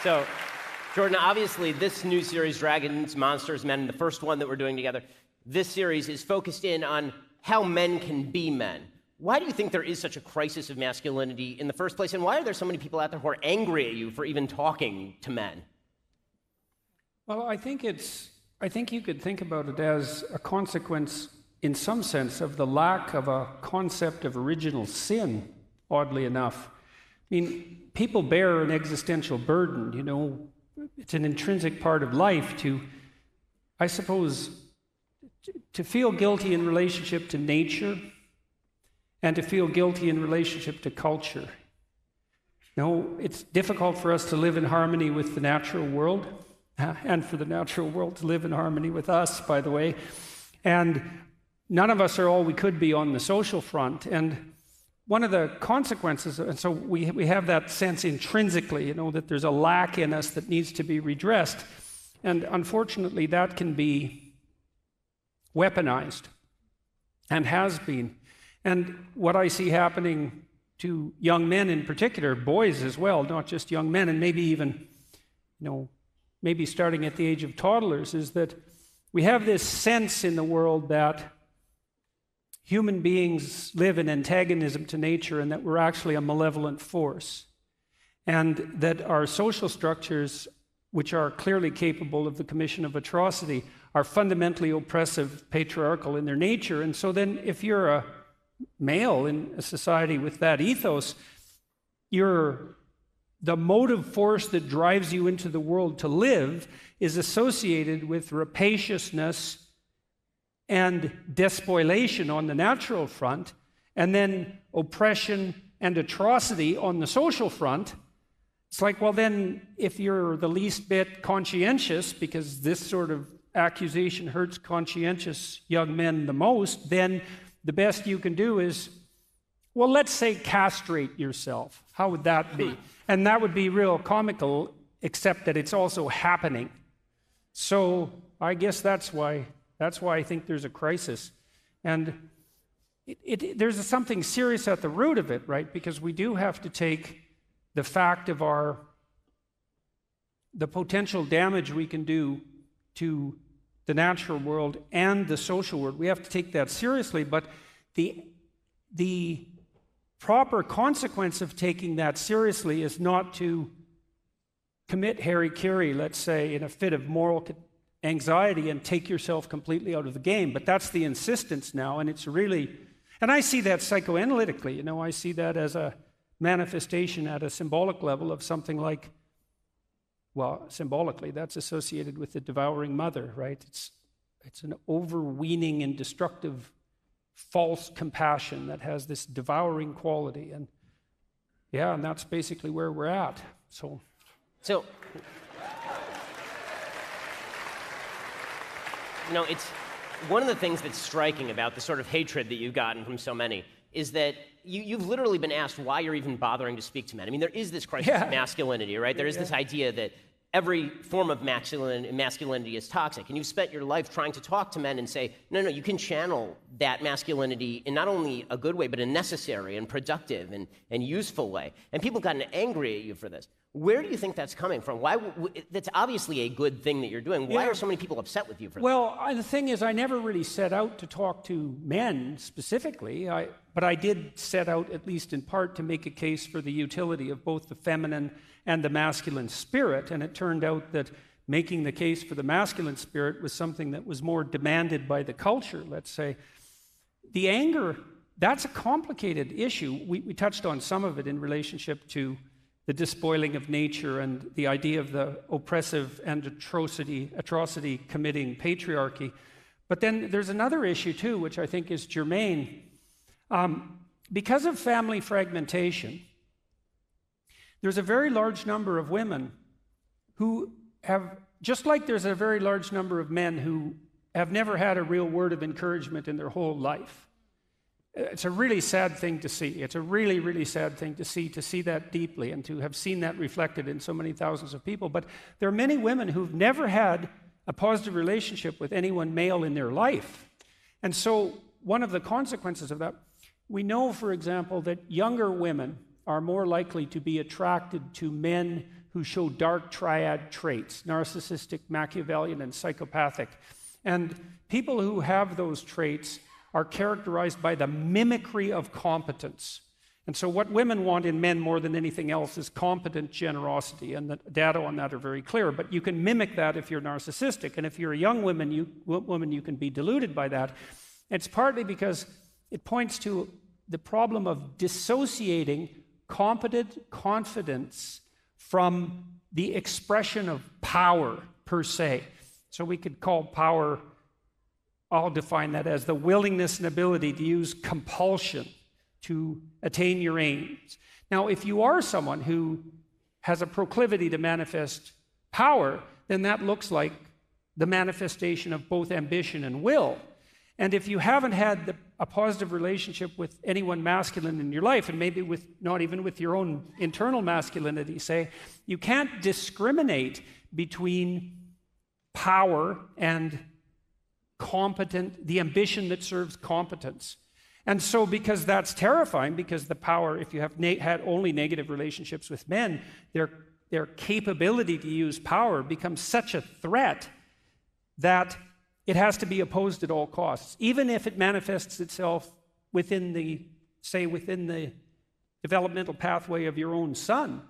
So, Jordan, obviously this new series, Dragons, Monsters, Men, the first one that we're doing together, this series is focused in on how men can be men. Why do you think there is such a crisis of masculinity in the first place, and why are there so many people out there who are angry at you for even talking to men? Well, I think you could think about it as a consequence, in some sense, of the lack of a concept of original sin, oddly enough. I mean, people bear an existential burden, you know. It's an intrinsic part of life to, I suppose, to feel guilty in relationship to nature and to feel guilty in relationship to culture. You know, it's difficult for us to live in harmony with the natural world, and for the natural world to live in harmony with us, by the way. And none of us are all we could be on the social front. And one of the consequences, and so we have that sense intrinsically, you know, that there's a lack in us that needs to be redressed. And unfortunately, that can be weaponized, and has been. And what I see happening to young men in particular, boys as well, not just young men, and maybe even, you know, maybe starting at the age of toddlers, is that we have this sense in the world that human beings live in antagonism to nature and that we're actually a malevolent force. And that our social structures, which are clearly capable of the commission of atrocity, are fundamentally oppressive, patriarchal in their nature. And so then if you're a male in a society with that ethos, the motive force that drives you into the world to live is associated with rapaciousness and despoliation on the natural front, and then oppression and atrocity on the social front. It's like, well then, if you're the least bit conscientious, because this sort of accusation hurts conscientious young men the most, then the best you can do is, well, let's say castrate yourself. How would that be? And that would be real comical, except that it's also happening. So I guess that's why I think there's a crisis. And there's something serious at the root of it, right? Because we do have to take the fact of the potential damage we can do to the natural world and the social world. We have to take that seriously, but the proper consequence of taking that seriously is not to commit hara-kiri, let's say, in a fit of moral anxiety and take yourself completely out of the game. But that's the insistence now, and it's really, and I see that psychoanalytically, you know, I see that as a manifestation at a symbolic level of something like, well, symbolically, that's associated with the devouring mother, right? It's an overweening and destructive false compassion that has this devouring quality. And yeah, and that's basically where we're at. So you know, it's one of the things that's striking about the sort of hatred that you've gotten from so many is that you've literally been asked why you're even bothering to speak to men. I mean, there is this crisis of masculinity, right? There is this idea that every form of masculinity is toxic, and you've spent your life trying to talk to men and say, no, you can channel that masculinity in not only a good way, but a necessary and productive and useful way. And people have gotten angry at you for this. Where do you think that's coming from? Why? That's obviously a good thing that you're doing. Why are so many people upset with you for that? Well, the thing is, I never really set out to talk to men specifically, but I did set out, at least in part, to make a case for the utility of both the feminine and the masculine spirit, and it turned out that making the case for the masculine spirit was something that was more demanded by the culture, let's say. The anger, that's a complicated issue. We touched on some of it in relationship to the despoiling of nature and the idea of the oppressive and atrocity committing patriarchy. But then there's another issue too, which I think is germane. Because of family fragmentation, there's a very large number of women who have, just like there's a very large number of men who have never had a real word of encouragement in their whole life. It's a really sad thing to see. It's a really, really sad thing to see that deeply and to have seen that reflected in so many thousands of people. But there are many women who've never had a positive relationship with anyone male in their life. And so one of the consequences of that, we know, for example, that younger women are more likely to be attracted to men who show dark triad traits, narcissistic, Machiavellian, and psychopathic. And people who have those traits are characterized by the mimicry of competence. And so what women want in men more than anything else is competent generosity, and the data on that are very clear. But you can mimic that if you're narcissistic, and if you're a young woman, you can be deluded by that. It's partly because it points to the problem of dissociating competent confidence from the expression of power per se. So we could call power, I'll define that as the willingness and ability to use compulsion to attain your aims. Now, if you are someone who has a proclivity to manifest power, then that looks like the manifestation of both ambition and will. And if you haven't had a positive relationship with anyone masculine in your life, and maybe not even with your own internal masculinity, say, you can't discriminate between power and the ambition that serves competence. And so because that's terrifying, because the power, if you have had only negative relationships with men, their capability to use power becomes such a threat that it has to be opposed at all costs, even if it manifests itself within the developmental pathway of your own son.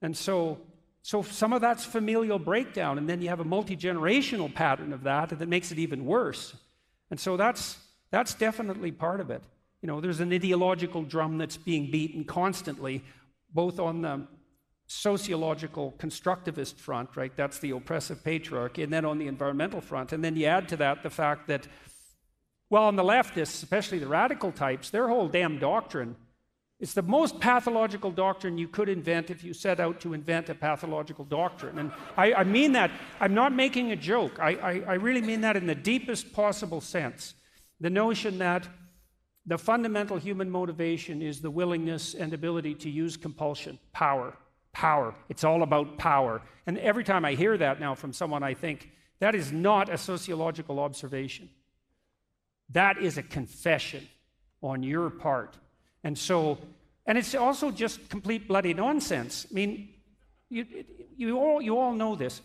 And so some of that's familial breakdown, and then you have a multi-generational pattern of that makes it even worse. And so that's definitely part of it. You know, there's an ideological drum that's being beaten constantly, both on the sociological constructivist front, right? That's the oppressive patriarchy, and then on the environmental front. And then you add to that the fact that, well, on the leftists, especially the radical types, their whole damn doctrine, it's the most pathological doctrine you could invent if you set out to invent a pathological doctrine. And I mean that. I'm not making a joke. I really mean that in the deepest possible sense. The notion that the fundamental human motivation is the willingness and ability to use compulsion, power. It's all about power. And every time I hear that now from someone, I think, that is not a sociological observation. That is a confession on your part. And it's also just complete bloody nonsense. I mean, you all know this.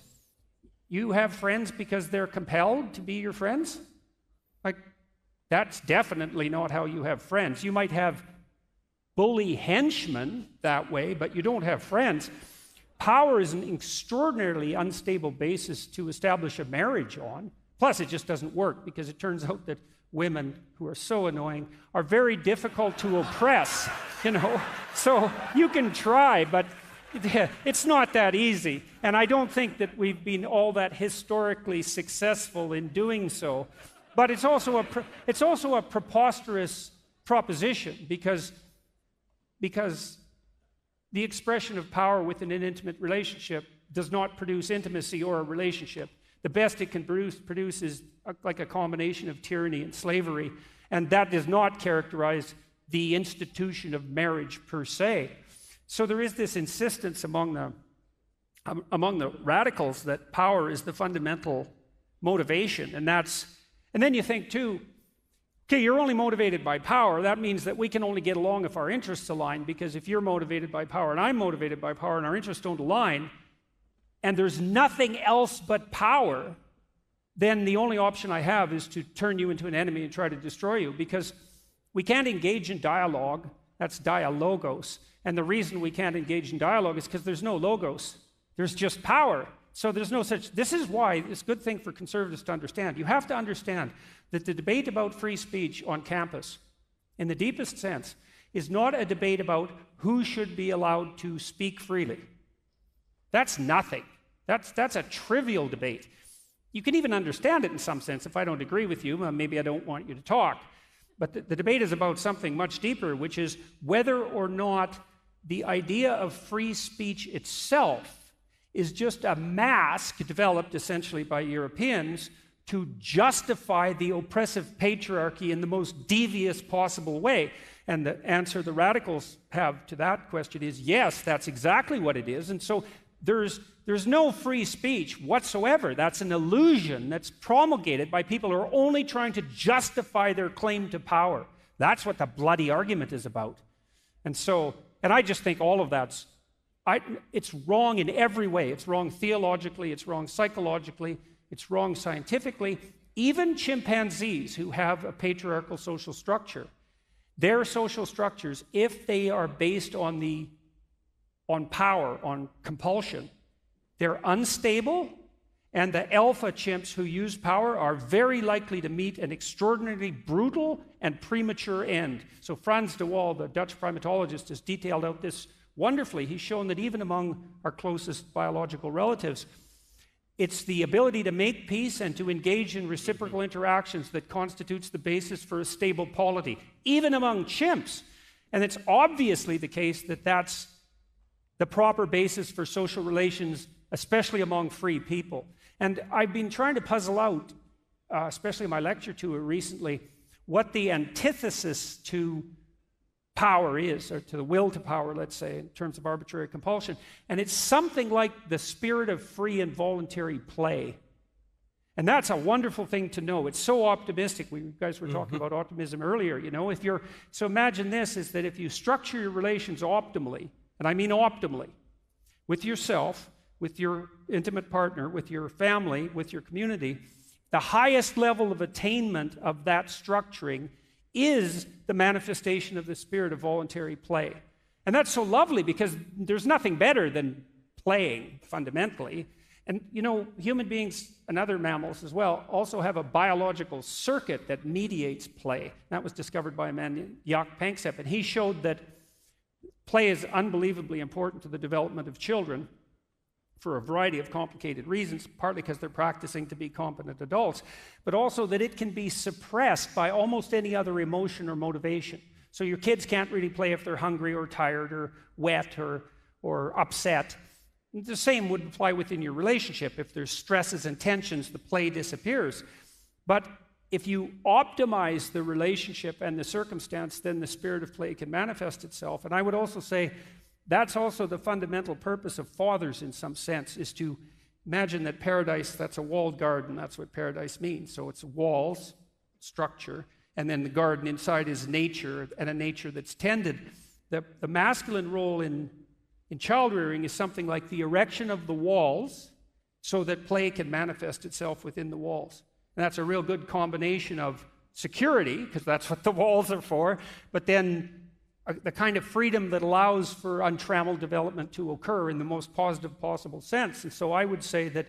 You have friends because they're compelled to be your friends? Like, that's definitely not how you have friends. You might have bully henchmen that way, but you don't have friends. Power is an extraordinarily unstable basis to establish a marriage on. Plus, it just doesn't work, because it turns out that women, who are so annoying, are very difficult to oppress, you know. So you can try, but it's not that easy. And I don't think that we've been all that historically successful in doing so. But it's also a preposterous proposition, because the expression of power within an intimate relationship does not produce intimacy or a relationship. The best it can produce is like a combination of tyranny and slavery, and that does not characterize the institution of marriage per se. So there is this insistence among the radicals that power is the fundamental motivation, and then you think too, okay, you're only motivated by power. That means that we can only get along if our interests align, because if you're motivated by power and I'm motivated by power and our interests don't align, and there's nothing else but power, then the only option I have is to turn you into an enemy and try to destroy you, because we can't engage in dialogue. That's dialogos. And the reason we can't engage in dialogue is because there's no logos. There's just power. So there's no such. This is why it's a good thing for conservatives to understand. You have to understand that the debate about free speech on campus, in the deepest sense, is not a debate about who should be allowed to speak freely. That's nothing. That's a trivial debate. You can even understand it in some sense. If I don't agree with you, maybe I don't want you to talk. But the debate is about something much deeper, which is whether or not the idea of free speech itself is just a mask developed essentially by Europeans to justify the oppressive patriarchy in the most devious possible way. And the answer the radicals have to that question is yes, that's exactly what it is. And so there's no free speech whatsoever. That's an illusion that's promulgated by people who are only trying to justify their claim to power. That's what the bloody argument is about. And I just think all of that's It's wrong in every way. It's wrong theologically, it's wrong psychologically, it's wrong scientifically. Even chimpanzees who have a patriarchal social structure, their social structures, if they are based on power, on compulsion, they're unstable, and the alpha chimps who use power are very likely to meet an extraordinarily brutal and premature end. So Frans de Waal, the Dutch primatologist, has detailed out this wonderfully. He's shown that even among our closest biological relatives, it's the ability to make peace and to engage in reciprocal interactions that constitutes the basis for a stable polity, even among chimps. And it's obviously the case that that's the proper basis for social relations, especially among free people. And I've been trying to puzzle out, especially in my lecture tour recently, what the antithesis to power is, or to the will to power, let's say, in terms of arbitrary compulsion. And it's something like the spirit of free and voluntary play. And that's a wonderful thing to know. It's so optimistic. You guys were talking about optimism earlier, you know. So imagine this, is that if you structure your relations optimally, and I mean optimally, with yourself, with your intimate partner, with your family, with your community, the highest level of attainment of that structuring is the manifestation of the spirit of voluntary play. And that's so lovely because there's nothing better than playing, fundamentally. And, you know, human beings and other mammals as well also have a biological circuit that mediates play. That was discovered by a man named Jaak Panksepp, and he showed that play is unbelievably important to the development of children for a variety of complicated reasons, partly because they're practicing to be competent adults, but also that it can be suppressed by almost any other emotion or motivation. So your kids can't really play if they're hungry or tired or wet or upset. The same would apply within your relationship. If there's stresses and tensions, the play disappears. But if you optimize the relationship and the circumstance, then the spirit of play can manifest itself. And I would also say that's also the fundamental purpose of fathers in some sense, is to imagine that paradise, that's a walled garden. That's what paradise means. So it's walls, structure, and then the garden inside is nature, and a nature that's tended. The masculine role in child rearing is something like the erection of the walls so that play can manifest itself within the walls. And that's a real good combination of security, because that's what the walls are for, but then the kind of freedom that allows for untrammeled development to occur in the most positive possible sense. And so I would say that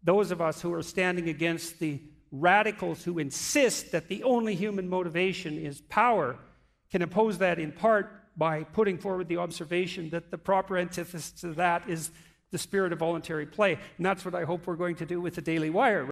those of us who are standing against the radicals who insist that the only human motivation is power can oppose that in part by putting forward the observation that the proper antithesis to that is the spirit of voluntary play. And that's what I hope we're going to do with the Daily Wire.